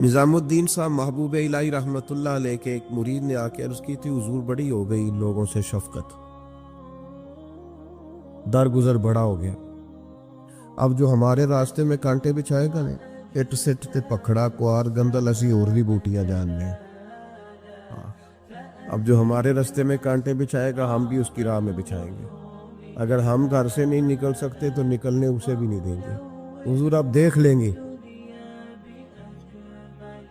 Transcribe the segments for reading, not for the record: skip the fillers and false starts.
نظام الدین صاحب محبوب الہی رحمۃ اللہ علیہ کے ایک مرید نے آ کے عرض کی تھی، حضور بڑی ہو گئی ان لوگوں سے شفقت، درگزر بڑا ہو گیا، اب جو ہمارے راستے میں کانٹے بچھائے گا نا، اٹ سٹ تے پکھڑا کوار گندل اسی اور بھی بوٹیاں جان لیں۔ اب جو ہمارے راستے میں کانٹے بچھائے گا ہم بھی اس کی راہ میں بچھائیں گے، اگر ہم گھر سے نہیں نکل سکتے تو نکلنے اسے بھی نہیں دیں گے، حضور اب دیکھ لیں گے۔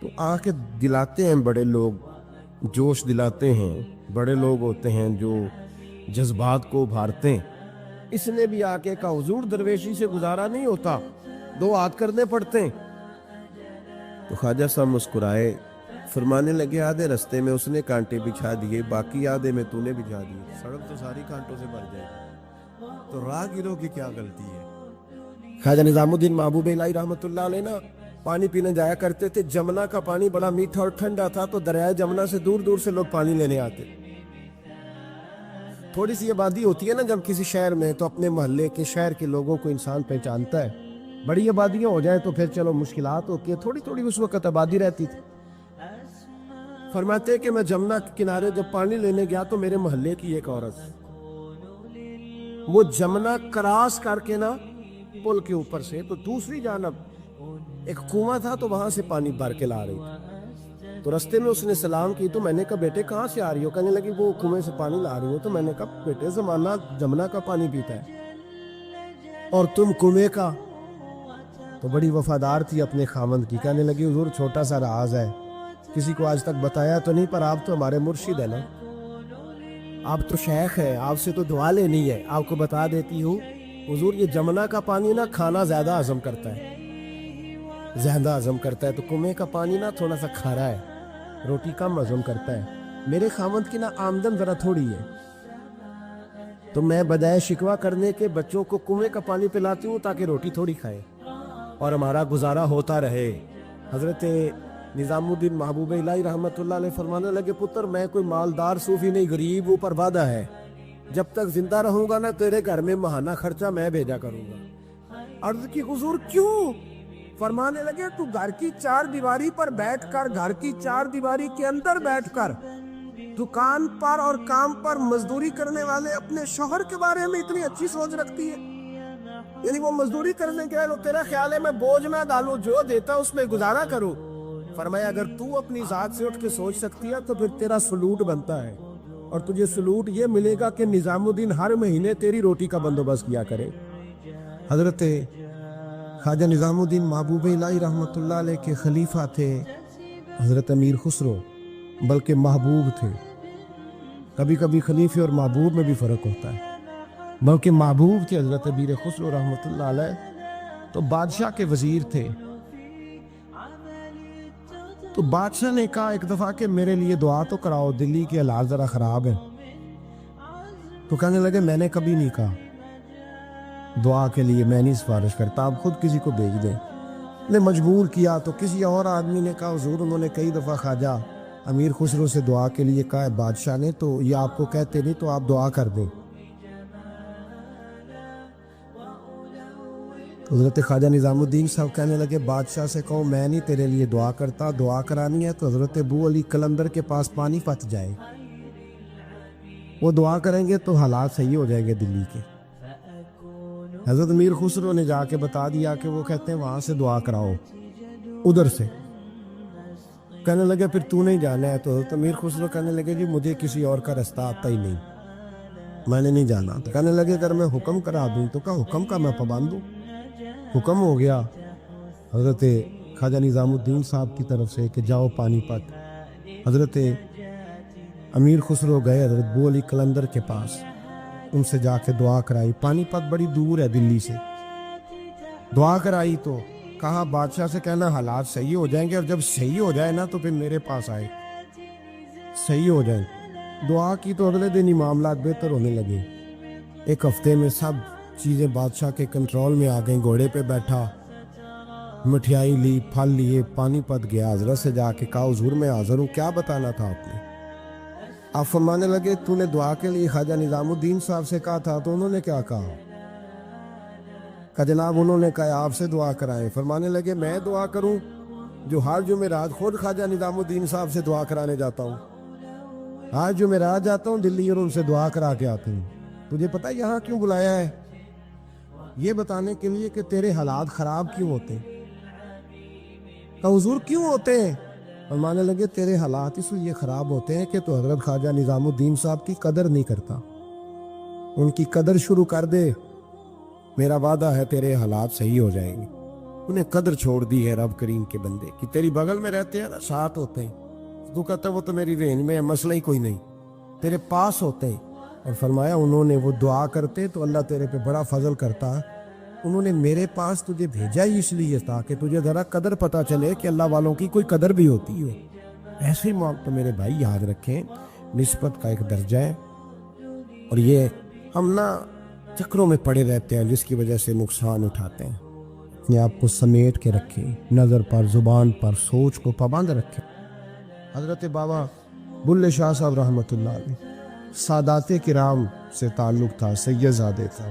تو آ کے دلاتے ہیں بڑے لوگ، جوش دلاتے ہیں، بڑے لوگ ہوتے ہیں جو جذبات کو ابھارتے ہیں۔ اس نے بھی آ کے کہا، حضور درویشی سے گزارا نہیں ہوتا، دو ہاتھ کرنے پڑتے ہیں۔ تو خواجہ صاحب مسکرائے، فرمانے لگے آدھے رستے میں اس نے کانٹے بچھا دیے، باقی آدھے میں تو نے بچھا دیے، سڑک تو ساری کانٹوں سے بھر جائے گی، تو راہ گیروں کی کیا غلطی ہے۔ خواجہ نظام الدین محبوب الہی رحمۃ اللہ علیہ نا پانی پینے جایا کرتے تھے، جمنا کا پانی بڑا میٹھا اور ٹھنڈا تھا، تو دریائے جمنا سے دور دور سے لوگ پانی لینے آتے۔ تھوڑی سی آبادی ہوتی ہے نا جب کسی شہر میں، تو اپنے محلے کے شہر کے لوگوں کو انسان پہچانتا ہے۔ بڑی آبادیاں ہو جائیں تو پھر چلو مشکلات ہوتی ہے، تھوڑی تھوڑی اس وقت آبادی رہتی تھی۔ فرماتے کہ میں جمنا کے کنارے جب پانی لینے گیا تو میرے محلے کی ایک عورت، وہ جمنا کراس کر کے نا پل کے اوپر سے، تو دوسری جانب ایک کنواں تھا، تو وہاں سے پانی بھر کے لا رہی تھی۔ تو رستے میں اس نے سلام کی، تو میں نے کہا بیٹے کہاں سے آ رہی ہو؟ کہنے لگی وہ کنویں سے پانی لا رہی ہو۔ تو میں نے کہا بیٹے زمانہ جمنا کا پانی پیتا ہے اور تم کنویں کا۔ تو بڑی وفادار تھی اپنے خامند کی، کہنے لگی حضور چھوٹا سا راز ہے، کسی کو آج تک بتایا تو نہیں، پر آپ تو ہمارے مرشد ہے نا، آپ تو شیخ ہے، آپ سے تو دعا لینی ہے، آپ کو بتا دیتی ہوں حضور یہ جمنا کا پانی نا کھانا زیادہ ہضم کرتا ہے، زیادہ ہضم کرتا ہے، تو کنویں کا پانی نا تھوڑا سا کھارا ہے، روٹی کم ہضم کرتا ہے۔ میرے خامند کی نا آمدن ذرا تھوڑی ہے، تو میں بجائے شکوہ کرنے کے بچوں کو کنویں کا پانی پلاتی ہوں تاکہ روٹی تھوڑی کھائے اور ہمارا گزارا ہوتا رہے۔ حضرت نظام الدین محبوب الہی رحمۃ اللہ علیہ فرمانے لگے، پتر میں کوئی مالدار صوفی نہیں، غریب اوپر وعدہ ہے، جب تک زندہ رہوں گا نا تیرے گھر میں ماہانہ خرچہ میں بھیجا کروں گا۔ عرض کی حضور کیوں؟ فرمانے لگے تو گھر کی چار دیواری پر بیٹھ کر، گھر کی چار دیواری کے اندر بیٹھ کر دکان پر اور کام پر مزدوری کرنے والے اپنے شوہر کے بارے میں اتنی اچھی سوچ رکھتی ہے، یعنی وہ مزدوری کرنے کے تو تیرا خیال ہے میں بوجھ نہ ڈالوں، جو دیتا اس میں گزارا کروں۔ فرمایا اگر تو اپنی ذات سے اٹھ کے سوچ سکتی ہے تو پھر تیرا سلوٹ بنتا ہے، اور تجھے سلوٹ یہ ملے گا کہ نظام الدین ہر مہینے تیری روٹی کا بندوبست کیا کرے۔ حضرت خواجہ نظام الدین محبوب الہی رحمۃ اللہ علیہ کے خلیفہ تھے حضرت امیر خسرو، بلکہ محبوب تھے۔ کبھی کبھی خلیفے اور محبوب میں بھی فرق ہوتا ہے، بلکہ محبوب تھے حضرت امیر خسرو رحمۃ اللہ علیہ، تو بادشاہ کے وزیر تھے۔ تو بادشاہ نے کہا ایک دفعہ کہ میرے لیے دعا تو کراؤ، دلی کے حالات ذرا خراب ہے۔ تو کہنے لگے میں نے کبھی نہیں کہا دعا کے لیے، میں نہیں سفارش کرتا، آپ خود کسی کو بھیج دیں۔ نے مجبور کیا تو کسی اور آدمی نے کہا حضور انہوں نے کئی دفعہ خواجہ امیر خسرو سے دعا کے لیے کہا ہے بادشاہ نے، تو یہ آپ کو کہتے نہیں، تو آپ دعا کر دیں۔ حضرت خواجہ نظام الدین صاحب کہنے لگے بادشاہ سے کہو میں نہیں تیرے لیے دعا کرتا، دعا کرانی ہے تو حضرت ابو علی قلندر کے پاس پانی پت جائے، وہ دعا کریں گے تو حالات صحیح ہو جائیں گے دلی کے۔ حضرت امیر خسرو نے جا کے بتا دیا کہ وہ کہتے ہیں وہاں سے دعا کراؤ، ادھر سے۔ کہنے لگے پھر تو نہیں جانا ہے؟ تو حضرت امیر خسرو کہنے لگے جی مجھے کسی اور کا رستہ آتا ہی نہیں، میں نے نہیں جانا۔ تو کہنے لگے اگر میں حکم کرا دوں تو کہا حکم کا میں پابند ہوں۔ حکم ہو گیا حضرت خواجہ نظام الدین صاحب کی طرف سے کہ جاؤ پانی پت۔ حضرت امیر خسرو گئے حضرت ابو علی قلندر کے پاس، ان سے جا کے دعا کرائی۔ پانی پت بڑی دور ہے دلی سے، دعا کرائی تو کہا بادشاہ سے کہنا حالات صحیح ہو جائیں گے، اور جب صحیح ہو جائے نا تو پھر میرے پاس آئے، صحیح ہو جائیں۔ دعا کی تو اگلے دن ہی معاملات بہتر ہونے لگے، ایک ہفتے میں سب چیزیں بادشاہ کے کنٹرول میں آ گئیں۔ گھوڑے پہ بیٹھا، مٹھائی لی، پھل لیے، پانی پت گیا، حضرت سے جا کے کہا حضور میں حاضر ہوں، کیا بتانا تھا آپ نے؟ آپ فرمانے لگے تو نے دعا کے لیے خواجہ نظام الدین صاحب سے کہا تھا، تو انہوں نے کیا کہا؟ کہ جناب انہوں نے کہا آپ سے دعا کرائیں۔ فرمانے لگے میں دعا کروں؟ جو ہر جمعرات خود خواجہ نظام الدین صاحب سے دعا کرانے جاتا ہوں. آج جمعرات جاتا ہوں دلی اور ان سے دعا کرا کے آتا ہوں. تجھے پتہ یہاں کیوں بلایا ہے؟ یہ بتانے کے لیے کہ تیرے حالات خراب کیوں ہوتے ہیں. کہ حضور کیوں ہوتے ہیں؟ فرمانے لگے تیرے حالات اس لیے خراب ہوتے ہیں کہ تو حضرت خواجہ نظام الدین صاحب کی قدر نہیں کرتا. ان کی قدر شروع کر دے, میرا وعدہ ہے تیرے حالات صحیح ہو جائیں گے. انہیں قدر چھوڑ دی ہے رب کریم کے بندے کہ تیری بغل میں رہتے ہیں نا, ساتھ ہوتے ہیں. تو کہتا ہے وہ تو میری رینج میں ہے, مسئلہ ہی کوئی نہیں, تیرے پاس ہوتے ہیں. اور فرمایا انہوں نے وہ دعا کرتے تو اللہ تیرے پہ بڑا فضل کرتا. انہوں نے میرے پاس تجھے بھیجا ہی اس لیے تھا کہ تجھے ذرا قدر پتہ چلے کہ اللہ والوں کی کوئی قدر بھی ہوتی ہے. ایسے ہی موقع تو میرے بھائی یاد رکھیں, نسبت کا ایک درجہ ہے, اور یہ ہم نا چکروں میں پڑے رہتے ہیں جس کی وجہ سے نقصان اٹھاتے ہیں. اپنے آپ کو سمیٹ کے رکھیں, نظر پر, زبان پر, سوچ کو پابند رکھیں. حضرت بابا بلے شاہ صاحب رحمۃ اللہ علیہ سادات کرام سے تعلق تھا, سید زادے تھا.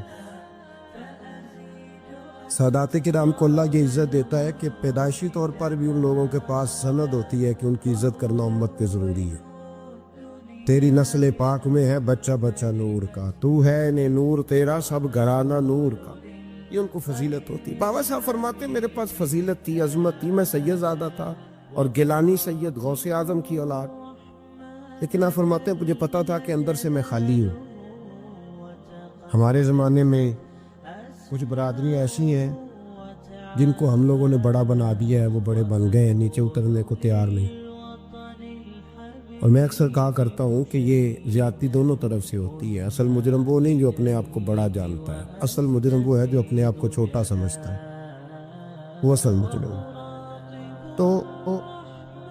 سادات کرام کو اللہ یہ عزت دیتا ہے کہ پیدائشی طور پر بھی ان لوگوں کے پاس سند ہوتی ہے کہ ان کی عزت کرنا امت پہ ضروری ہے. تیری نسل پاک میں ہے بچہ بچہ نور کا, تو ہے نے نور تیرا سب گھرانہ نور کا. یہ ان کو فضیلت ہوتی. بابا صاحب فرماتے میرے پاس فضیلت تھی, عظمت تھی, میں سید زادہ تھا اور گیلانی سید غوث اعظم کی اولاد. لیکن آپ فرماتے ہیں مجھے پتا تھا کہ اندر سے میں خالی ہوں. ہمارے زمانے میں کچھ برادریاں ایسی ہیں جن کو ہم لوگوں نے بڑا بنا دیا ہے, وہ بڑے بن گئے ہیں, نیچے اترنے کو تیار نہیں. اور میں اکثر کہا کرتا ہوں کہ یہ زیادتی دونوں طرف سے ہوتی ہے. اصل مجرم وہ نہیں جو اپنے آپ کو بڑا جانتا ہے, اصل مجرم وہ ہے جو اپنے آپ کو چھوٹا سمجھتا ہے, وہ اصل مجرم. تو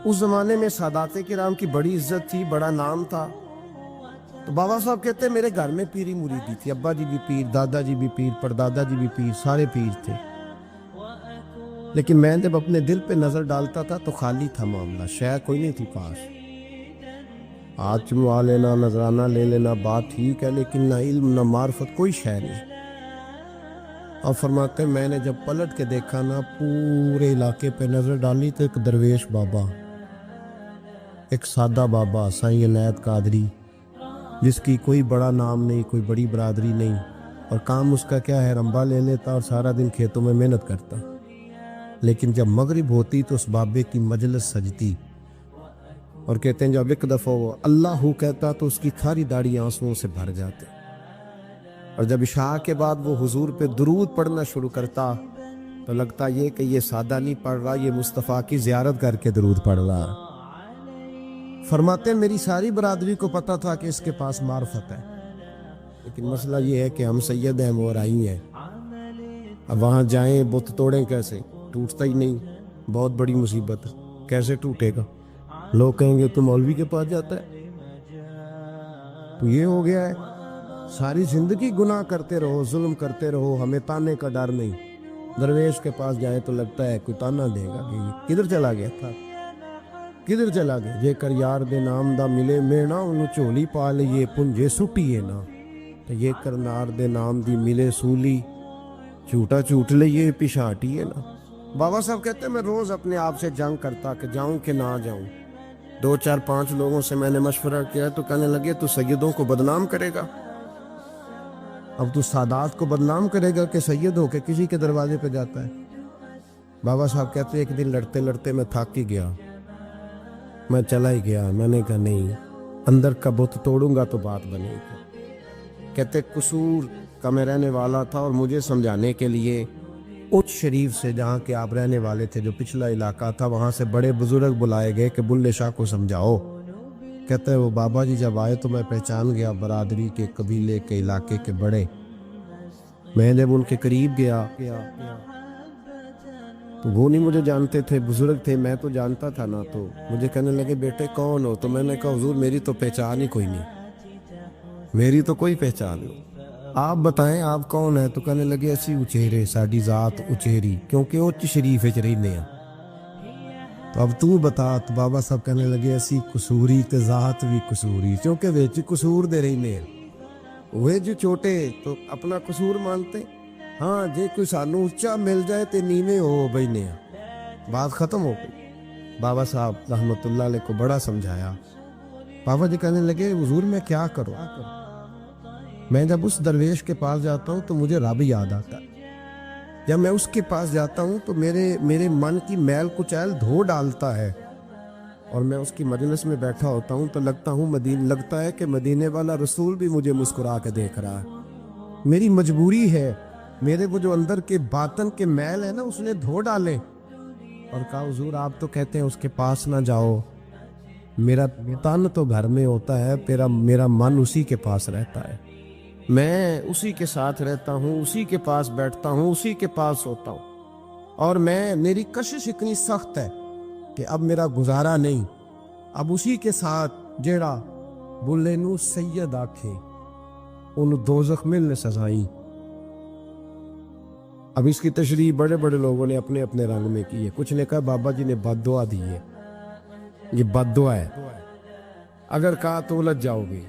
اس زمانے میں سادات کرام کی بڑی عزت تھی, بڑا نام تھا. تو بابا صاحب کہتے ہیں میرے گھر میں پیری مریدی تھی, ابا جی بھی پیر, دادا جی بھی پیر, پردادا جی بھی پیر, سارے پیر تھے. لیکن میں جب اپنے دل پہ نظر ڈالتا تھا تو خالی تھا معاملہ, شے کوئی نہیں تھی پاس. ہاتھ چموا لینا, نذرانہ لے لینا, بات ٹھیک ہے, لیکن نہ علم نہ معرفت, کوئی شے نہیں. اور فرماتے ہیں میں نے جب پلٹ کے دیکھا نا, پورے علاقے پہ نظر ڈالی تو ایک درویش بابا, ایک سادہ بابا سائیں عنایت قادری, جس کی کوئی بڑا نام نہیں, کوئی بڑی برادری نہیں, اور کام اس کا کیا ہے, رمبا لے لیتا اور سارا دن کھیتوں میں محنت کرتا. لیکن جب مغرب ہوتی تو اس بابے کی مجلس سجتی, اور کہتے ہیں جب ایک دفعہ وہ اللہ کہتا تو اس کی ساری داڑھی آنسوؤں سے بھر جاتے. اور جب عشاء کے بعد وہ حضور پہ درود پڑھنا شروع کرتا تو لگتا یہ کہ یہ سادہ نہیں پڑھ رہا, یہ مصطفیٰ کی زیارت کر کے درود پڑھ رہا. فرماتے ہیں میری ساری برادری کو پتا تھا کہ اس کے پاس معرفت ہے, لیکن مسئلہ یہ ہے کہ ہم سید ہیں, وہ رائی ہیں. اب وہاں جائیں بت توڑیں کیسے, ٹوٹتا ہی نہیں, بہت بڑی مصیبت ہے, کیسے ٹوٹے گا. لوگ کہیں گے تو مولوی کے پاس جاتا ہے. تو یہ ہو گیا ہے, ساری زندگی گناہ کرتے رہو, ظلم کرتے رہو, ہمیں تانے کا ڈر نہیں. درویش کے پاس جائیں تو لگتا ہے کوئی تانا دے گا کہ کدھر چلا گیا تھا, کدھر چلا گیا. جے کر یار دے نام دا ملے مینا, انہوں چولی پا لیے پنجے سٹیے نا. تو یہ کر نار دے نام دی ملے سولی, جھوٹا جھوٹ لیے پچھاٹیے نا. بابا صاحب کہتے ہیں میں روز اپنے آپ سے جنگ کرتا کہ جاؤں کہ نہ جاؤں. 2 4 5 لوگوں سے میں نے مشورہ کیا تو کہنے لگے تو سیدوں کو بدنام کرے گا. اب تو سادات کو بدنام کرے گا کہ سید ہو کے کسی کے دروازے پہ جاتا ہے. بابا صاحب کہتے ہیں ایک دن لڑتے لڑتے میں تھک ہی گیا, میں چلا ہی گیا. میں نے کہا نہیں, اندر کا بت توڑوں گا تو بات بنے گی. کہتے قصور کا میں رہنے والا تھا اور مجھے سمجھانے کے لیے اچ شریف سے, جہاں کے آپ رہنے والے تھے, جو پچھلا علاقہ تھا, وہاں سے بڑے بزرگ بلائے گئے کہ بلے شاہ کو سمجھاؤ. کہتے ہیں وہ بابا جی جب آئے تو میں پہچان گیا برادری کے, قبیلے کے, علاقے کے بڑے. میں جب ان کے قریب گیا تو وہ نہیں مجھے جانتے تھے, بزرگ تھے, میں تو جانتا تھا نا. تو مجھے کہنے لگے بیٹے کون ہو؟ تو میں نے کہا حضور میری تو پہچان ہی کوئی نہیں, میری تو کوئی پہچان نہیں, آپ بتائیں آپ کون ہیں؟ تو کہنے لگے اسی اچھیرے, ساڈی ذات اچھیری, کیونکہ اچ شریف وچ رہندے ہیں. تو اب تو بتا. تو بابا صاحب کہنے لگے اسی قصوری تے ذات بھی قصوری, کیونکہ وچ قصور دے رہندے ہیں. وہ جو چھوٹے تو اپنا قصور مانتے. ہاں جے کوئی سانو اچا مل جائے تے نیویں ہو بیٹھنے ہیں, بات ختم ہو گئی. بابا صاحب رحمۃ اللہ علیہ کو بڑا سمجھایا. بابا جی کہنے لگے حضور میں کیا کروں؟ میں جب اس درویش کے پاس جاتا ہوں تو مجھے رب یاد آتا ہے. جب میں اس کے پاس جاتا ہوں تو میرے من کی میل کچیل دھو ڈالتا ہے، اور میں اس کی مجلس میں بیٹھا ہوتا ہوں تو لگتا ہے کہ مدینے والا رسول بھی مجھے مسکرا کے دیکھ رہا ہے. میری مجبوری ہے، میرے وہ جو اندر کے باطن کے میل ہے نا اس نے دھو ڈالے. اور کہا حضور آپ تو کہتے ہیں اس کے پاس نہ جاؤ، میرا تن تو گھر میں ہوتا ہے، میرا من اسی کے پاس رہتا ہے. میں اسی کے ساتھ رہتا ہوں، اسی کے پاس بیٹھتا ہوں، اسی کے پاس ہوتا ہوں. اور میری کشش اتنی سخت ہے کہ اب میرا گزارا نہیں. اب اسی کے ساتھ جیڑا بلے نو سید آکھے ان دوزخ ملنے سزائیں. اب اس کی تشریح بڑے بڑے لوگوں نے اپنے اپنے رنگ میں کی ہے. کچھ نے کہا بابا جی نے بد دعا دی ہے، یہ بد دعا ہے، اگر کہا تو الجھ جاؤ گے.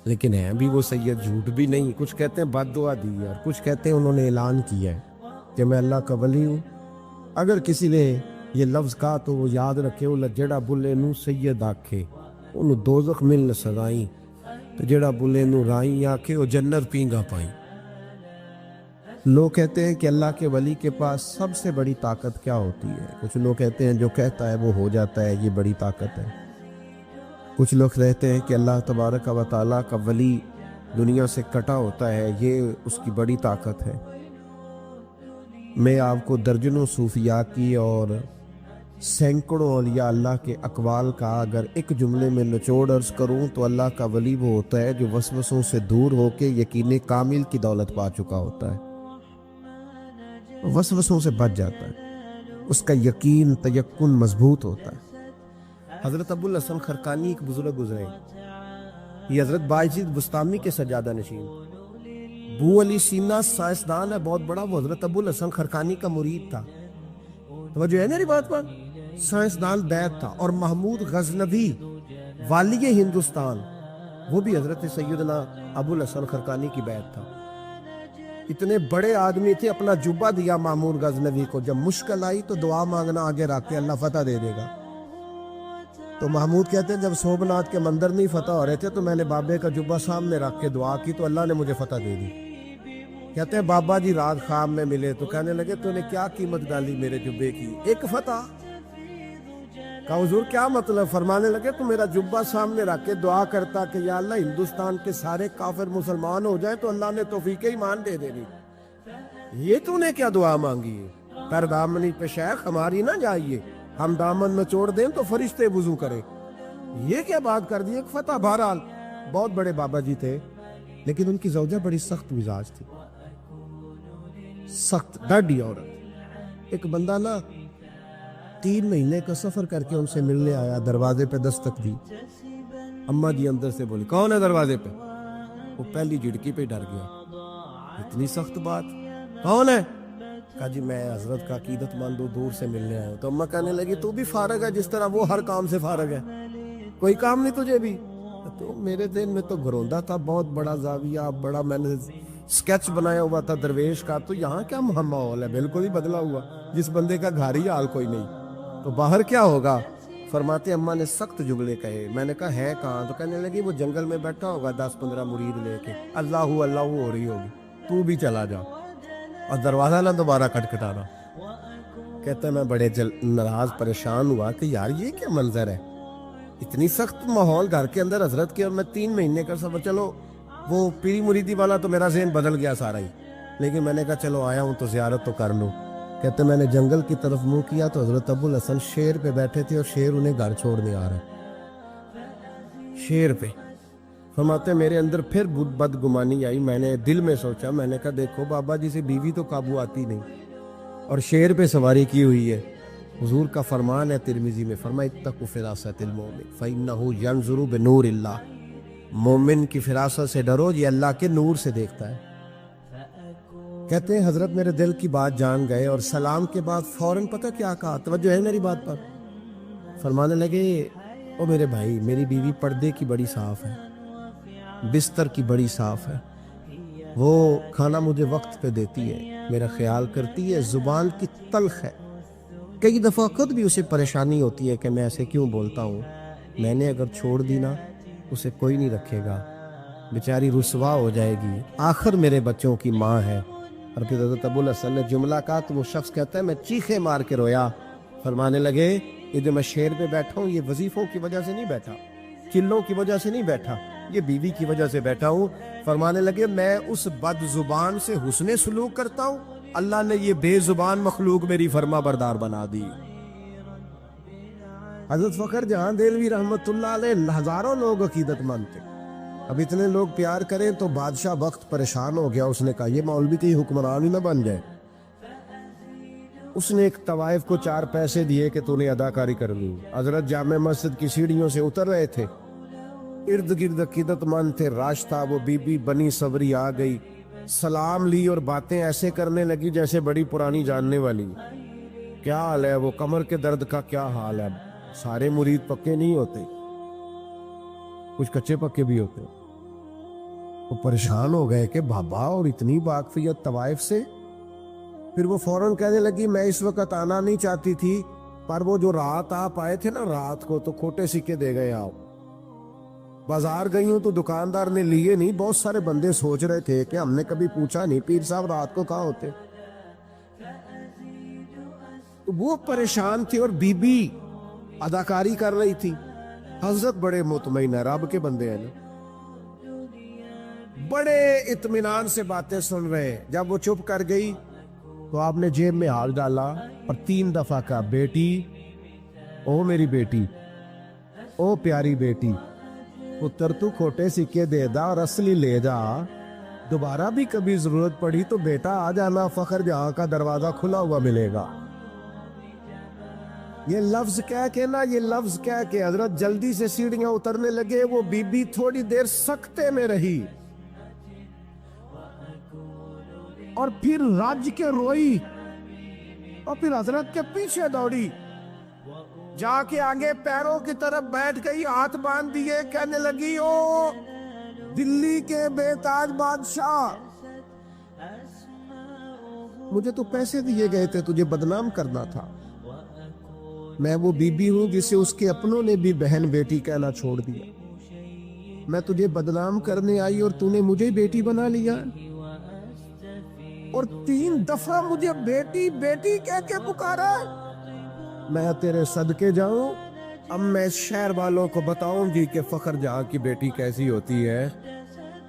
لیکن ہے بھی وہ سید جھوٹ بھی نہیں. کچھ کہتے ہیں بد دعا دی ہے، اور کچھ کہتے ہیں انہوں نے اعلان کیا ہے کہ میں اللہ کا ولی ہوں. اگر کسی نے یہ لفظ کہا تو وہ یاد رکھے وہ جڑا بلے نو سید آکھے انہوں دوزخ ملن سزائیں، تو جڑا بلے نو رائیں آکھے وہ جنت پینگا پائیں. لوگ کہتے ہیں کہ اللہ کے ولی کے پاس سب سے بڑی طاقت کیا ہوتی ہے. کچھ لوگ کہتے ہیں جو کہتا ہے وہ ہو جاتا ہے، یہ بڑی طاقت ہے. کچھ لوگ کہتے ہیں کہ اللہ تبارک و تعالیٰ کا ولی دنیا سے کٹا ہوتا ہے، یہ اس کی بڑی طاقت ہے. میں آپ کو درجنوں صوفیاء کی اور سینکڑوں اولیاء اللہ کے اقوال کا اگر ایک جملے میں نچوڑ عرض کروں تو اللہ کا ولی وہ ہوتا ہے جو وسوسوں سے دور ہو کے یقین کامل کی دولت پا چکا ہوتا ہے، وسوسوں سے بچ جاتا ہے، اس کا یقین تیقن مضبوط ہوتا ہے. حضرت ابو الحسن خرقانی ایک بزرگ گزرے، یہ حضرت باعزید بستامی کے سجادہ نشین. بو علی سینا سائنسدان ہے بہت بڑا، وہ حضرت ابو الحسن خرقانی کا مرید تھا. توجہ ہے میری بات پر؟ سائنسدان بیت تھا. اور محمود غزنوی والی ہندوستان وہ بھی حضرت سیدنا ابو الحسن خرقانی کی بیت تھا. اتنے بڑے آدمی تھے، اپنا جبہ دیا محمود غزنوی کو. جب مشکل آئی تو دعا مانگنا آگے رکھ کے اللہ فتح دے دے گا. تو محمود کہتے ہیں جب سومناتھ کے مندر نہیں فتح ہو رہے تھے تو میں نے بابے کا جبہ سامنے رکھ کے دعا کی تو اللہ نے مجھے فتح دے دی. کہتے ہیں بابا جی رات خواب میں ملے تو کہنے لگے تو نے کیا قیمت ڈالی میرے جبے کی؟ ایک فتح. کہا حضور کیا مطلب؟ فرمانے لگے تو میرا جبہ سامنے رکھ کے دعا کرتا کہ یا اللہ ہندوستان کے سارے کافر مسلمان ہو جائیں تو اللہ نے توفیق ایمان دے دے دی. یہ تو نے کیا دعا مانگی ہے؟ پر دامنی پہ شیخ ہماری نہ جائیے، ہم دامن میں چھوڑ دیں تو فرشتے وضو کرے. یہ کیا بات کر دی؟ ایک فتح. بہرحال بہت بڑے بابا جی تھے، لیکن ان کی زوجہ بڑی سخت مزاج تھی، سخت ڈاڈی عورت. ایک بندہ نا 3 مہینے کا سفر کر کے ان سے ملنے آیا، دروازے پہ دستک دی. اماں جی اندر سے بولی کون ہے دروازے پہ؟ وہ پہلی جھڑکی پہ ڈر گیا. اتنی سخت بات، کون ہے؟ کہا جی میں حضرت کا عقیدت مند ہوں، دور سے ملنے آیا ہوں. تو اماں کہنے لگی تو بھی فارغ ہے جس طرح وہ ہر کام سے فارغ ہے، کوئی کام نہیں تجھے بھی؟ تو میرے ذہن میں تو گھروندا تھا، بہت بڑا زاویہ، بڑا میں نے سکیچ بنایا ہوا تھا درویش کا. تو یہاں کیا ماحول ہے؟ بالکل ہی بدلا ہوا، جس بندے کا گھر ہی حال کوئی نہیں تو باہر کیا ہوگا. فرماتے اماں نے سخت جملے کہے. میں نے کہا ہے کہاں؟ تو کہنے لگی وہ جنگل میں بیٹھا ہوگا 10-15 مرید لے کے، اللہ اللہ ہو رہی ہوگی، تو بھی چلا جا اور دروازہ نہ دوبارہ کھٹکھٹانا. کہتا ہے میں بڑے ناراض پریشان ہوا کہ یار یہ کیا منظر ہے، اتنی سخت ماحول گھر کے اندر حضرت کے، اور میں 3 مہینے کا سفر. چلو وہ پیری مریدی والا تو میرا ذہن بدل گیا سارا ہی، لیکن میں نے کہا چلو آیا ہوں تو زیارت تو کر لوں. کہتے میں نے جنگل کی طرف منہ کیا تو حضرت ابو الحسن شیر پہ بیٹھے تھے اور شیر انہیں گھر چھوڑنے آ رہا ہے شیر پہ. فرماتے میرے اندر پھر بدگمانی آئی. میں نے دل میں سوچا، میں نے کہا دیکھو بابا جی سے بیوی تو قابو آتی نہیں اور شیر پہ سواری کی ہوئی ہے. حضور کا فرمان ہے ترمذی میں، فرمایا اتقوا فراست المومن فإنہ ینظر بنور اللہ. مومن کی فراست سے ڈرو، یہ اللہ کے نور سے دیکھتا ہے. کہتے ہیں حضرت میرے دل کی بات جان گئے اور سلام کے بعد فوراً پتہ کیا کہا؟ توجہ ہے میری بات پر؟ فرمانے لگے او میرے بھائی، میری بیوی پردے کی بڑی صاف ہے، بستر کی بڑی صاف ہے، وہ کھانا مجھے وقت پہ دیتی ہے، میرا خیال کرتی ہے، زبان کی تلخ ہے کئی دفعہ خود بھی اسے پریشانی ہوتی ہے کہ میں ایسے کیوں بولتا ہوں، میں نے اگر چھوڑ دی نا اسے کوئی نہیں رکھے گا، بیچاری رسوا ہو جائے گی، آخر میرے بچوں کی ماں ہے۔ اور پھر حضرت ابو الحسن نے جملہ کہا تو وہ شخص کہتا ہے میں چیخے مار کے رویا، فرمانے لگے یہ جو میں شیر پہ بیٹھا ہوں یہ وظیفوں کی وجہ سے نہیں بیٹھا، چلوں کی وجہ سے نہیں بیٹھا، یہ بیوی کی وجہ سے بیٹھا ہوں۔ فرمانے لگے میں اس بد زبان سے حسن سلوک کرتا ہوں، اللہ نے یہ بے زبان مخلوق میری فرما بردار بنا دی۔ حضرت فخر جہاں دہلوی رحمت اللہ علیہ ہزاروں لوگ عقیدت مند تھے، اب اتنے لوگ پیار کریں تو بادشاہ وقت پریشان ہو گیا، اس نے کہا یہ مولوی کہیں حکمران ہی نہ بن جائے۔ اس نے ایک طوائف کو 4 پیسے دیے کہ تو نے اداکاری کر لی۔ حضرت جامع مسجد کی سیڑھیوں سے اتر رہے تھے، ارد گرد عقیدت مند تھے، راش تھا، وہ بی بی بنی صبری آ گئی، سلام لی اور باتیں ایسے کرنے لگی جیسے بڑی پرانی جاننے والی۔ کیا حال ہے؟ وہ کمر کے درد کا کیا حال ہے؟ سارے مرید پکے نہیں ہوتے، کچھ کچے پکے بھی ہوتے۔ وہ پریشان ہو گئے کہ بابا اور اتنی واقفیت طوائف سے۔ پھر وہ فوراً کہنے لگی میں اس وقت آنا نہیں چاہتی تھی، پر وہ جو رات آپ آئے تھے نا رات کو تو کھوٹے سکے دے گئے آپ۔ بازار گئی ہوں تو دکاندار نے لیے نہیں، بہت سارے بندے سوچ رہے تھے کہ ہم نے کبھی پوچھا نہیں پیر صاحب رات کو کہاں ہوتے۔ وہ پریشان تھی اور بی بی اداکاری کر رہی تھی۔ حضرت بڑے مطمئن ہے، رب کے بندے ہیں نا، بڑے اطمینان سے باتیں سن رہے۔ جب وہ چپ کر گئی تو آپ نے جیب میں ہاتھ ڈالا اور 3 دفعہ کہا بیٹی، او میری بیٹی، او پیاری بیٹی، پتر تو کھوٹے سکے دے دا اور اصلی لے جا، دوبارہ بھی کبھی ضرورت پڑی تو بیٹا آ جانا، فخر جہاں کا دروازہ کھلا ہوا ملے گا۔ یہ لفظ کہہ کے نا، یہ لفظ کہہ کے حضرت جلدی سے سیڑھیاں اترنے لگے۔ وہ بی بی تھوڑی دیر سکتے میں رہی اور پھر راج کے روئی اور پھر حضرت کے پیچھے دوڑی، جا کے آگے پیروں کی طرف بیٹھ گئی، ہاتھ باندھ دیے، کہنے لگی او دلی کے بے تاج بادشاہ، مجھے تو پیسے دیے گئے تھے تجھے بدنام کرنا تھا، میں وہ بی بی ہوں جسے اس کے اپنوں نے بھی بہن بیٹی کہنا چھوڑ دیا، میں تجھے بدنام کرنے آئی اور تو نے مجھے بیٹی بنا لیا، اور 3 دفعہ مجھے بیٹی بیٹی کہہ کے پکارا۔ میں تیرے صدقے جاؤں، اب میں اس شہر والوں کو بتاؤں گی کہ فخر جہاں کی بیٹی کیسی ہوتی ہے۔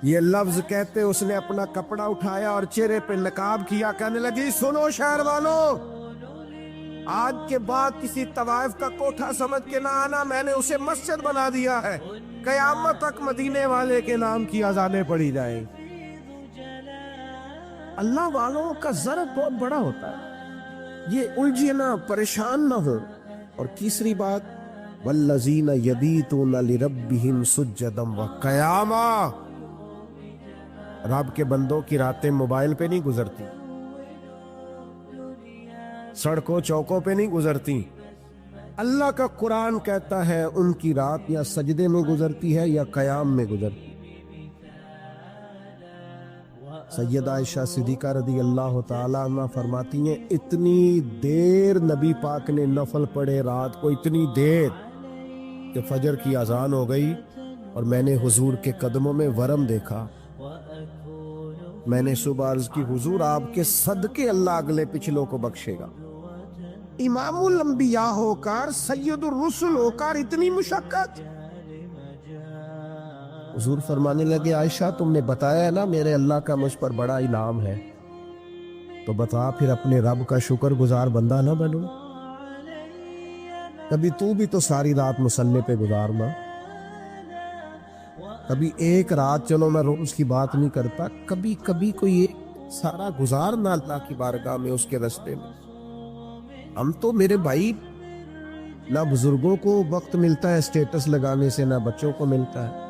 یہ لفظ کہتے اس نے اپنا کپڑا اٹھایا اور چہرے پہ نقاب کیا، کہنے لگی سنو شہر والوں، آج کے بعد کسی طوائف کا کوٹھا سمجھ کے نہ آنا، میں نے اسے مسجد بنا دیا ہے، قیامت تک مدینے والے کے نام کی اذانیں پڑھی جائیں۔ اللہ والوں کا ضرب بہت بڑا ہوتا ہے، یہ الجھے نہ، پریشان نہ ہو۔ اور تیسری بات والذین یبیتون لربہم سجدا وقیاما، رب کے بندوں کی راتیں موبائل پہ نہیں گزرتی، سڑکوں چوکوں پہ نہیں گزرتی، اللہ کا قرآن کہتا ہے ان کی رات یا سجدے میں گزرتی ہے یا قیام میں گزرتی۔ سیدہ عائشہ صدیقہ رضی اللہ تعالیٰ عنہ فرماتی ہیں اتنی دیر نبی پاک نے نفل پڑھے رات کو، اتنی دیر کہ فجر کی اذان ہو گئی اور میں نے حضور کے قدموں میں ورم دیکھا۔ میں نے صبح عرض کی حضور آپ کے صدقے اللہ اگلے پچھلوں کو بخشے گا، امام الانبیاء ہو کر، سید الرسل ہو کر اتنی مشقت۔ حضور فرمانے لگے عائشہ تم نے بتایا ہے نا میرے اللہ کا مجھ پر بڑا انعام ہے، تو بتا پھر اپنے رب کا شکر گزار بندہ نہ بنو؟ کبھی تو بھی تو ساری رات مصلی پہ گزارنا، کبھی ایک رات، چلو میں روز کی بات نہیں کرتا، کبھی کبھی کوئی ایک سارا گزارنا اللہ کی بارگاہ میں، اس کے راستے میں۔ ہم تو میرے بھائی نہ بزرگوں کو وقت ملتا ہے اسٹیٹس لگانے سے، نہ بچوں کو ملتا ہے،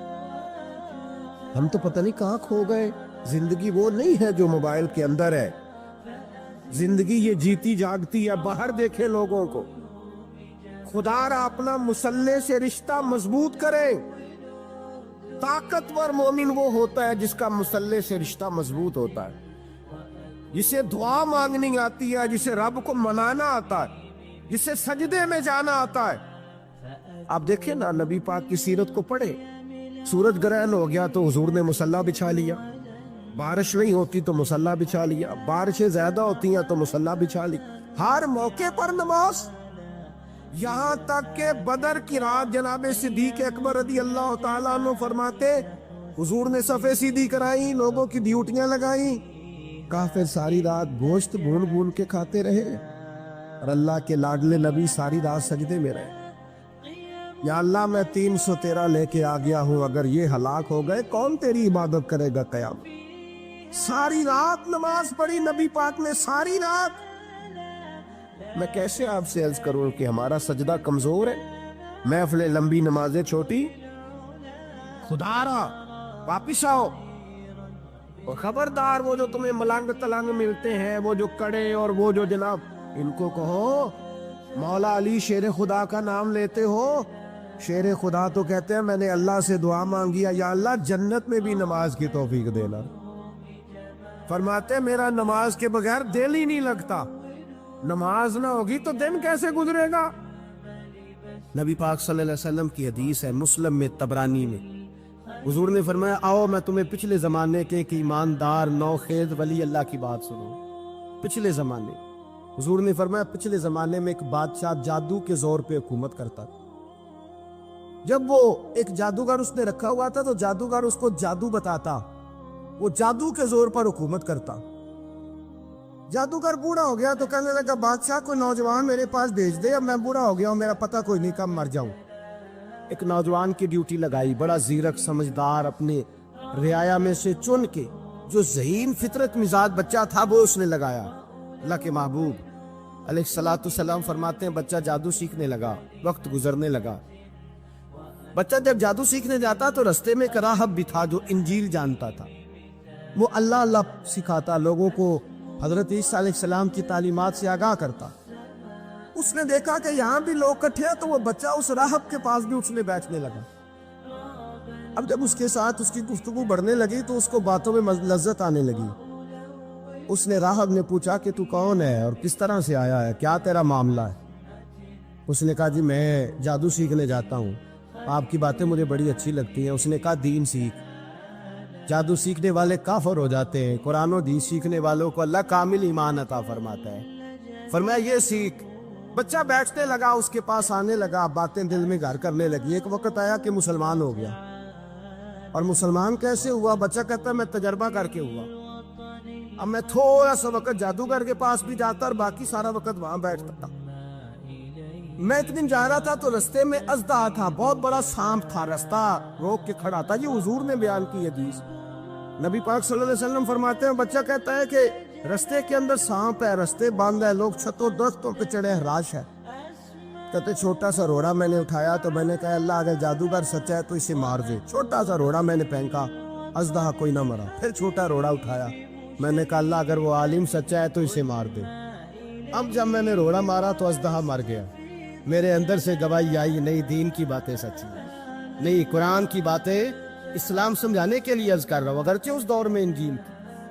ہم تو پتہ نہیں کہاں کھو گئے۔ زندگی وہ نہیں ہے جو موبائل کے اندر ہے، زندگی یہ جیتی جاگتی ہے، باہر دیکھے لوگوں کو۔ خدا را اپنا مصلی سے رشتہ مضبوط کرے۔ طاقتور مومن وہ ہوتا ہے جس کا مصلی سے رشتہ مضبوط ہوتا ہے، جسے دعا مانگنی آتی ہے، جسے رب کو منانا آتا ہے۔ جسے سجدے میں جانا آتا ہے۔ آپ دیکھیں نا نبی پاک کی سیرت کو پڑھے، سورج گرہن ہو گیا تو حضور نے مصلی بچھا لیا، بارش نہیں ہوتی تو مصلی بچھا لیا، بارشیں زیادہ ہوتی ہیں تو مصلی بچھا لی، ہر موقع پر نماز۔ یہاں تک کہ بدر کی رات جناب صدیق اکبر رضی اللہ تعالیٰ عنہ فرماتے حضور نے صفیں سیدھی کرائی، لوگوں کی ڈیوٹیاں لگائیں، کافر ساری رات گوشت بھون بھون کے کھاتے رہے اور اللہ کے لاڈلے نبی ساری رات سجدے میں رہے۔ یا اللہ میں 313 لے کے آ گیا ہوں، اگر یہ ہلاک ہو گئے کون تیری عبادت کرے گا قیامت؟ ساری رات نماز پڑھی نبی پاک نے، ساری رات۔ میں کیسے آپ سے عرض کروں کہ ہمارا سجدہ کمزور ہے، محفلیں لمبی نمازیں چھوٹی۔ خدا رہا واپس آؤ، اور خبردار وہ جو تمہیں ملنگ تلنگ ملتے ہیں، وہ جو کڑے اور وہ جو جناب، ان کو کہو مولا علی شیر خدا کا نام لیتے ہو۔ شیر خدا تو کہتے ہیں میں نے اللہ سے دعا مانگی ہے یا اللہ جنت میں بھی نماز کی توفیق دینا۔ فرماتے ہیں میرا نماز کے بغیر دل ہی نہیں لگتا، نماز نہ ہوگی تو دن کیسے گزرے گا؟ نبی پاک صلی اللہ علیہ وسلم کی حدیث ہے مسلم میں، طبرانی میں، حضور نے فرمایا آؤ میں تمہیں پچھلے زمانے کے ایک ایماندار نوخیز ولی اللہ کی بات سنوں۔ پچھلے زمانے، حضور نے فرمایا پچھلے زمانے میں ایک بادشاہ جادو کے زور پہ حکومت کرتا تھا۔ جب وہ ایک جادوگر اس نے رکھا ہوا تھا تو جادوگر اس کو جادو بتاتا، وہ جادو کے زور پر حکومت کرتا۔ جادوگر بوڑھا ہو گیا تو کہنے لگا بادشاہ کوئی نوجوان میرے پاس بھیج دے، اب میں بوڑھا ہو گیا ہوں، میرا پتہ کوئی نہیں کب مر جاؤں۔ ایک نوجوان کی ڈیوٹی لگائی، بڑا زیرک سمجھدار، اپنے رعایا میں سے چن کے جو ذہین فطرت مزاج بچہ تھا وہ اس نے لگایا۔ اللہ کے محبوب علیہ الصلوۃ والسلام فرماتے ہیں بچہ جادو سیکھنے لگا، وقت گزرنے لگا۔ بچہ جب جادو سیکھنے جاتا تو رستے میں ایک راہب بھی تھا جو انجیل جانتا تھا، وہ اللہ اللہ سکھاتا، لوگوں کو حضرت عیسیٰ علیہ السلام کی تعلیمات سے آگاہ کرتا۔ اس نے دیکھا کہ یہاں بھی لوگ کٹھے ہیں تو وہ بچہ اس راہب کے پاس بھی اٹھنے بیٹھنے لگا۔ اب جب اس کے ساتھ اس کی گفتگو بڑھنے لگی تو اس کو باتوں میں لذت آنے لگی۔ اس نے راہب نے پوچھا کہ تو کون ہے اور کس طرح سے آیا ہے، کیا تیرا معاملہ ہے؟ اس نے کہا جی میں جادو سیکھنے جاتا ہوں، آپ کی باتیں مجھے بڑی اچھی لگتی ہیں۔ اس نے کہا دین سیکھ، جادو سیکھنے والے کافر ہو جاتے ہیں، قرآن و حدیث سیکھنے والوں کو اللہ کامل ایمان عطا فرماتا ہے۔ فرمایا یہ سیکھ۔ بچہ بیٹھنے لگا، اس کے پاس آنے لگا، باتیں دل میں گھر کرنے لگی۔ ایک وقت آیا کہ مسلمان ہو گیا، اور مسلمان کیسے ہوا؟ بچہ کہتا ہے میں تجربہ کر کے ہوا۔ اب میں تھوڑا سا وقت جادوگر کے پاس بھی جاتا اور باقی سارا وقت وہاں بیٹھتا تھا۔ میں ایک دن جا رہا تھا تو رستے میں اژدہا تھا، بہت بڑا سانپ تھا، رستہ روک کے کھڑا تھا۔ یہ حضور نے بیان کی حدیث۔ نبی پاک صلی اللہ علیہ وسلم فرماتے ہیں بچہ کہتا ہے کہ رستے کے اندر سانپ ہے، رستے بند ہے، لوگ چھتوں درختوں پہ چڑھے، ہراش ہے۔ کہتے چھوٹا سا روڑا میں نے اٹھایا تو میں نے کہا اللہ اگر جادوگر سچا ہے تو اسے مار دے۔ چھوٹا سا روڑا میں نے پھینکا، اژدہا کوئی نہ مرا۔ پھر چھوٹا روڑا اٹھایا، میں نے کہا اللہ اگر وہ عالم سچا ہے تو اسے مار دے۔ اب جب میں نے روڑا مارا تو اژدہا مر گیا۔ میرے اندر سے گواہی آئی نہیں دین کی باتیں سچی ہیں، نہیں قرآن کی باتیں اسلام سمجھانے کے لیے عرض کر رہا ہوں، اگرچہ اس دور میں انجیل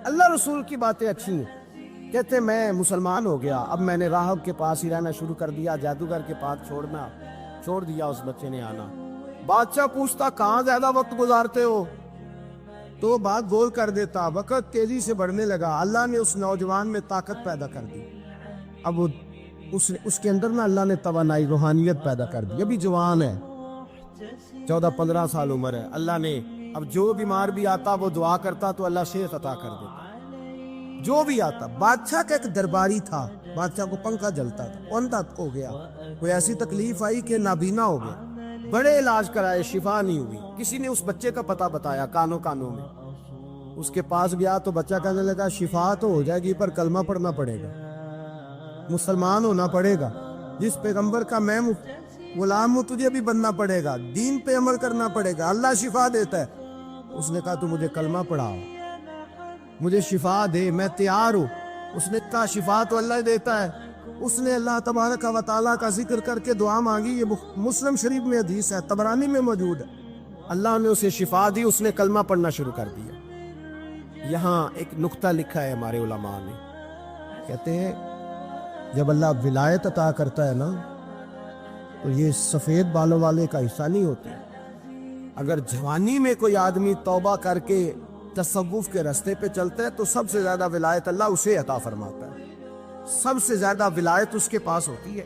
اللہ رسول کی باتیں اچھی ہیں۔ کہتے میں مسلمان ہو گیا، اب میں نے راہب کے پاس ہی رہنا شروع کر دیا، جادوگر کے پاس چھوڑ دیا۔ اس بچے نے آنا، بادشاہ پوچھتا کہاں زیادہ وقت گزارتے ہو تو وہ بات گول کر دیتا۔ وقت تیزی سے بڑھنے لگا، اللہ نے اس نوجوان میں طاقت پیدا کر دی۔ اب وہ اس کے اندر نا اللہ نے توانائی روحانیت پیدا کر دی، ابھی جوان ہے، 14-15 سال عمر ہے۔ اللہ نے اب جو بیمار بھی آتا وہ دعا کرتا تو اللہ صحت عطا کر دیتا، جو بھی آتا۔ بادشاہ کا ایک درباری تھا، بادشاہ کو پنکھا جلتا تھا، وہ اندھا ہو گیا، کوئی ایسی تکلیف آئی کہ نابینا ہو گیا، بڑے علاج کرائے شفا نہیں ہوئی۔ کسی نے اس بچے کا پتہ بتایا کانوں میں، اس کے پاس گیا تو بچہ کہنے لگا شفا تو ہو جائے گی پر کلمہ پڑھنا پڑے گا، مسلمان ہونا پڑے گا، جس پیغمبر کا میں غلام ہوں تجھے بھی بننا پڑے گا، دین پہ عمل کرنا پڑے گا، اللہ شفا دیتا ہے۔ اس نے کہا تو مجھے کلمہ پڑھاؤ، مجھے شفا دے، میں تیار ہوں۔ اس نے کہا شفا تو اللہ دیتا ہے۔ اس نے اللہ تبارک و تعالیٰ کا ذکر کر کے دعا مانگی، یہ مسلم شریف میں حدیث ہے، طبرانی میں موجود ہے۔ اللہ نے اسے شفا دی، اس نے کلمہ پڑھنا شروع کر دیا۔ یہاں ایک نقطہ لکھا ہے ہمارے علماء نے، کہتے ہیں جب اللہ ولایت عطا کرتا ہے نا تو یہ سفید بالوں والے کا حصہ نہیں ہوتے. اگر جوانی میں کوئی آدمی توبہ کر کے تصوف کے راستے پہ چلتا ہے تو سب سے زیادہ ولایت اللہ اسے عطا فرماتا ہے. سب سے زیادہ ولایت اس کے پاس ہوتی ہے.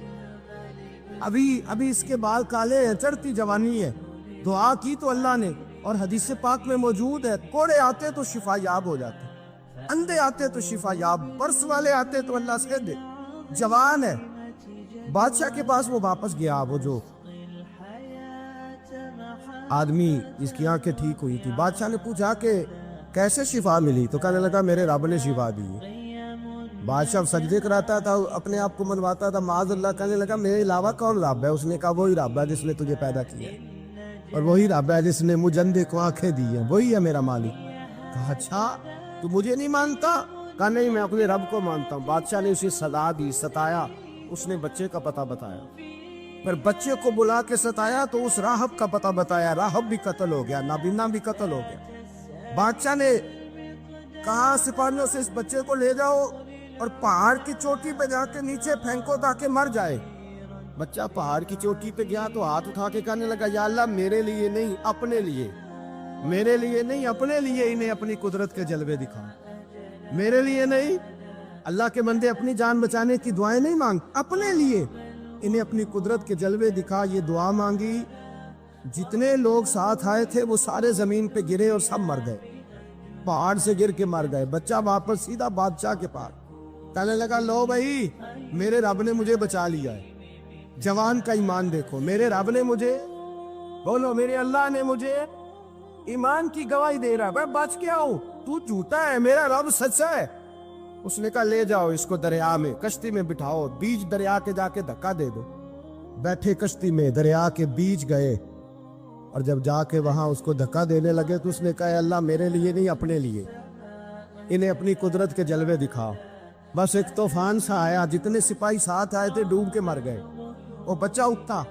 ابھی اس کے بال کالے ہیں, چڑھتی جوانی ہے, دعا کی تو اللہ نے, اور حدیث پاک میں موجود ہے, کوڑے آتے تو شفا یاب ہو جاتے, اندھے آتے تو شفا یاب, برس والے آتے تو اللہ سے دے. جوان ہے, بادشاہ کے پاس وہ واپس گیا, وہ جو آدمی جس کی آنکھیں ٹھیک ہوئی تھی. بادشاہ نے پوچھا کہ کیسے شفا ملی؟ تو کہنے لگا میرے رب نے شفا دی. بادشاہ سجدے کراتا تھا, اپنے آپ کو منواتا تھا معاذ اللہ. کہنے لگا میرے علاوہ کون رب ہے؟ اس نے کہا وہی رب ہے جس نے تجھے پیدا کیا ہے, اور وہی رب ہے جس نے مجھ اندھے کو آنکھیں دی ہیں, وہی ہے میرا مالک. کہا اچھا تو مجھے نہیں مانتا؟ کہا نہیں, میں اپنے رب کو مانتا ہوں. بادشاہ نے اسے سزا دی, ستایا. اس نے بچے کا پتہ بتایا, پھر بچے کو بلا کے ستایا تو اس راہب کا پتہ بتایا. راہب بھی قتل ہو گیا, نابینا بھی قتل ہو گیا. بادشاہ نے کہا سپاہیوں سے اس بچے کو لے جاؤ اور پہاڑ کی چوٹی پہ جا کے نیچے پھینکو تاکہ مر جائے. بچہ پہاڑ کی چوٹی پہ گیا تو ہاتھ اٹھا کے کہنے لگا یا اللہ میرے لیے نہیں اپنے لیے, میرے لیے نہیں اپنے لیے انہیں اپنی قدرت کے جلوے دکھا. میرے لیے نہیں, اللہ کے بندے اپنی جان بچانے کی دعائیں نہیں مانگ, اپنے لیے انہیں اپنی قدرت کے جلوے دکھا. یہ دعا مانگی, جتنے لوگ ساتھ آئے تھے وہ سارے زمین پہ گرے اور سب مر گئے, پہاڑ سے گر کے مر گئے. بچہ واپس سیدھا بادشاہ کے پاس, کہنے لگا لو بھائی میرے رب نے مجھے بچا لیا ہے. جوان کا ایمان دیکھو, میرے رب نے مجھے, بولو میرے اللہ نے مجھے ایمان کی گواہی دے رہا ہے, میں بچ کے آؤں, تو جھوٹا ہے, میرا رب سچا ہے. اس نے کہا لے جاؤ اس کو دریا میں, کشتی میں بٹھاؤ, بیچ دریا کے جا کے دھکا دے دو. بیٹھے کشتی میں, دریا کے بیچ گئے, اور جب جا کے وہاں اس کو دھکا دینے لگے تو اس نے کہا اللہ میرے لیے نہیں اپنے لیے انہیں اپنی قدرت کے جلوے دکھا. بس ایک طوفان سا آیا, جتنے سپاہی ساتھ آئے تھے ڈوب کے مر گئے. وہ بچہ اٹھا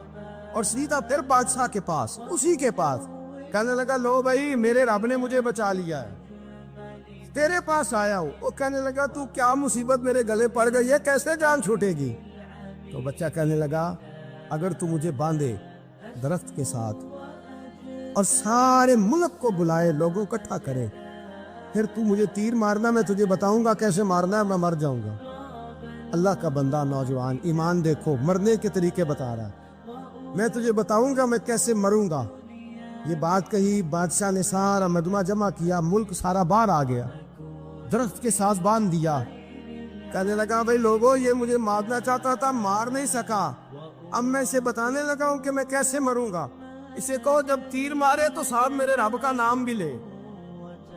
اور سیدھا پھر بادشاہ کے پاس, اسی کے پاس, کہنے لگا لو بھائی میرے رب نے مجھے بچا لیا ہے, تیرے پاس آیا ہوں. وہ کہنے لگا تو کیا مصیبت میرے گلے پڑ گئی ہے, کیسے جان چھوٹے گی؟ تو بچہ کہنے لگا اگر تو مجھے باندھے درخت کے ساتھ اور سارے ملک کو بلائے, لوگوں اکٹھا کرے, پھر تو مجھے تیر مارنا, میں تجھے بتاؤں گا کیسے مارنا ہے, میں مر جاؤں گا. اللہ کا بندہ نوجوان, ایمان دیکھو, مرنے کے طریقے بتا رہا ہے, میں تجھے بتاؤں گا میں کیسے مروں گا. یہ بات کہی, بادشاہ نے سارا مجمع جمع کیا, ملک سارا باہر آ گیا, درخت کے ساتھ باندھ دیا. کہنے لگا بھائی لوگوں یہ مجھے مارنا چاہتا تھا, مار نہیں سکا, اب میں اسے بتانے لگا ہوں کہ میں کیسے مروں گا. اسے کہو جب تیر مارے تو صاحب میرے رب کا نام بھی لے,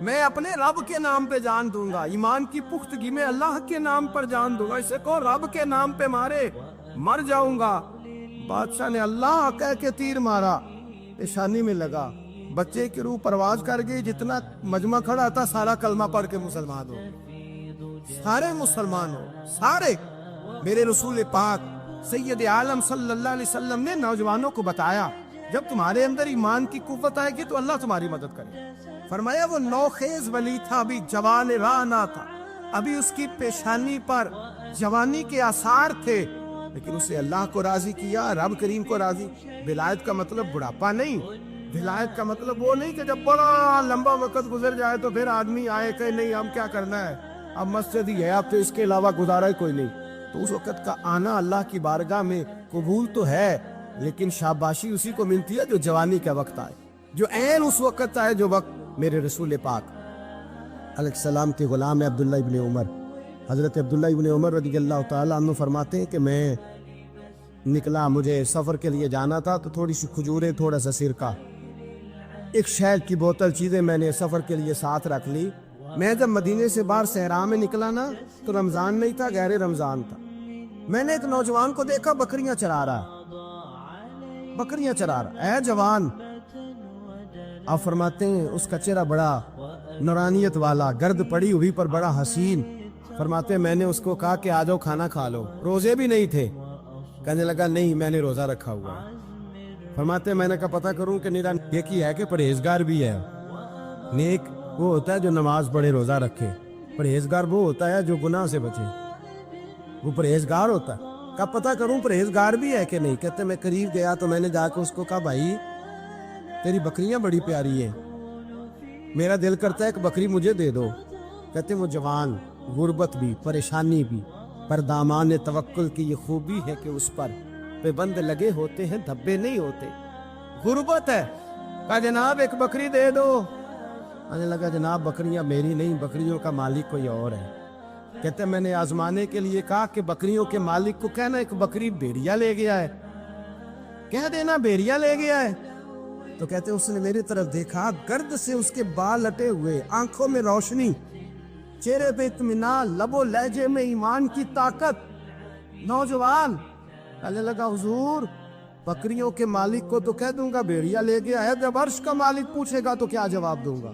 میں اپنے رب کے نام پہ جان دوں گا, ایمان کی پختگی میں اللہ کے نام پر جان دوں گا. اسے کہو رب کے نام پہ مارے, مر جاؤں گا. بادشاہ نے اللہ کہہ کے تیر مارا, پیشانی میں لگا, بچے کی روح پرواز کر گئی. جتنا مجمع کھڑا تھا سارا کلمہ پڑھ کے مسلمان ہو, سارے مسلمان ہو, سارے. میرے رسول پاک سید عالم صلی اللہ علیہ وسلم نے نوجوانوں کو بتایا جب تمہارے اندر ایمان کی قوت آئے گی تو اللہ تمہاری مدد کرے. فرمایا وہ نوخیز ولی تھا, ابھی جوان راہ نہ تھا, ابھی اس کی پیشانی پر جوانی کے آثار تھے, لیکن اسے اللہ کو راضی کیا, رب کریم کو راضی. ولایت کا مطلب بڑھاپا نہیں, ولایت کا مطلب وہ نہیں کہ جب بڑا لمبا وقت گزر جائے تو پھر آدمی آئے کہ نہیں اب کیا کرنا ہے, اب مسجد ہی ہے, اب تو اس کے علاوہ گزارا ہی کوئی نہیں. تو اس وقت کا آنا اللہ کی بارگاہ میں قبول تو ہے, لیکن شاباشی اسی کو ملتی ہے جو جوانی کا وقت آئے, جو عین اس وقت آئے جو وقت میرے رسول پاک علیہ السلام کے غلام عبداللہ ابن عمر, حضرت عبداللہ ابن عمر رضی اللہ تعالیٰ عنہ فرماتے ہیں کہ میں نکلا, مجھے سفر کے لیے جانا تھا, تو تھوڑی سی کھجوریں, تھوڑا سا سرکہ, ایک شہد کی بوتل, چیزیں میں نے سفر کے لیے ساتھ رکھ لی. میں جب مدینے سے باہر صحرا میں نکلا نا تو رمضان نہیں تھا, غیر رمضان تھا. میں نے ایک نوجوان کو دیکھا بکریاں چرا رہا, بکریاں چرا رہا. اے جوان, آپ فرماتے ہیں اس کا چہرہ بڑا نورانیت والا, گرد پڑی ہوئی پر بڑا حسین. فرماتے ہیں میں نے اس کو کہا کہ آ جاؤ کھانا کھا لو, روزے بھی نہیں تھے. کہنے لگا نہیں میں نے روزہ رکھا ہوا ہے. فرماتے ہیں میں نے کہا پتہ کروں کہ نیرا نیکی ہے کہ پرہیزگار بھی ہے. نیک وہ ہوتا ہے جو نماز پڑھے روزہ رکھے, پرہیزگار وہ ہوتا ہے جو گناہ سے بچے. وہ پرہیزگار ہوتا ہے. کب پتہ کروں پرہیزگار بھی ہے کہ نہیں. کہتے میں قریب گیا تو میں نے جا کے اس کو کہا بھائی تیری بکریاں بڑی پیاری ہیں, میرا دل کرتا ہے ایک بکری مجھے دے دو. کہتے وہ جوان, غربت بھی, پریشانی بھی, پر دامان توکل کی یہ خوبی ہے کہ اس پر پابند لگے ہوتے ہیں, دھبے نہیں ہوتے. غربت ہے, کہا جناب ایک بکری دے دو. آنے لگا جناب بکریاں میری نہیں, بکریوں کا مالک کوئی اور ہے. کہتے میں نے آزمانے کے لیے کہا کہ بکریوں کے مالک کو کہنا ایک بکری بھیڑیا لے گیا ہے, کہہ دینا بھیڑیا لے گیا ہے. تو کہتے اس نے میری طرف دیکھا, گرد سے اس کے بال لٹے ہوئے, آنکھوں میں روشنی, چہرے پہ اطمینان, لب و لہجے میں ایمان کی طاقت. نوجوان کہنے لگا حضور بکریوں کے مالک کو تو کہہ دوں گا بھیڑیا لے گیا ہے, جب عرش کا مالک پوچھے گا تو کیا جواب دوں گا,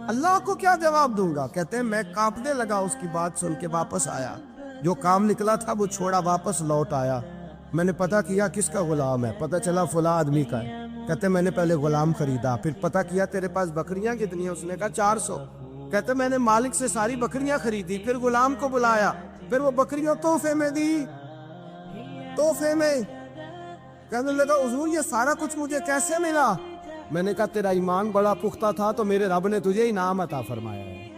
اللہ کو کیا جواب دوں گا. کہتے ہیں میں کانپنے لگا اس کی بات سن کے, واپس آیا, جو کام نکلا تھا وہ چھوڑا, واپس لوٹ آیا. میں نے پتہ کیا کس کا غلام ہے, پتہ چلا فلاں آدمی کا ہے. کہتے میں نے پہلے غلام خریدا, پھر پتہ کیا تیرے پاس بکریاں کتنی ہیں, اس نے کہا 400. کہتے میں نے مالک سے ساری بکریاں خریدی, پھر غلام کو بلایا, پھر وہ بکریاں تحفے میں دی, تحفے میں. کہنے لگا حضور یہ سارا کچھ مجھے کیسے ملا. میں نے کہا تیرا ایمان بڑا پختہ تھا تو میرے رب نے تجھے انعام عطا فرمایا ہے.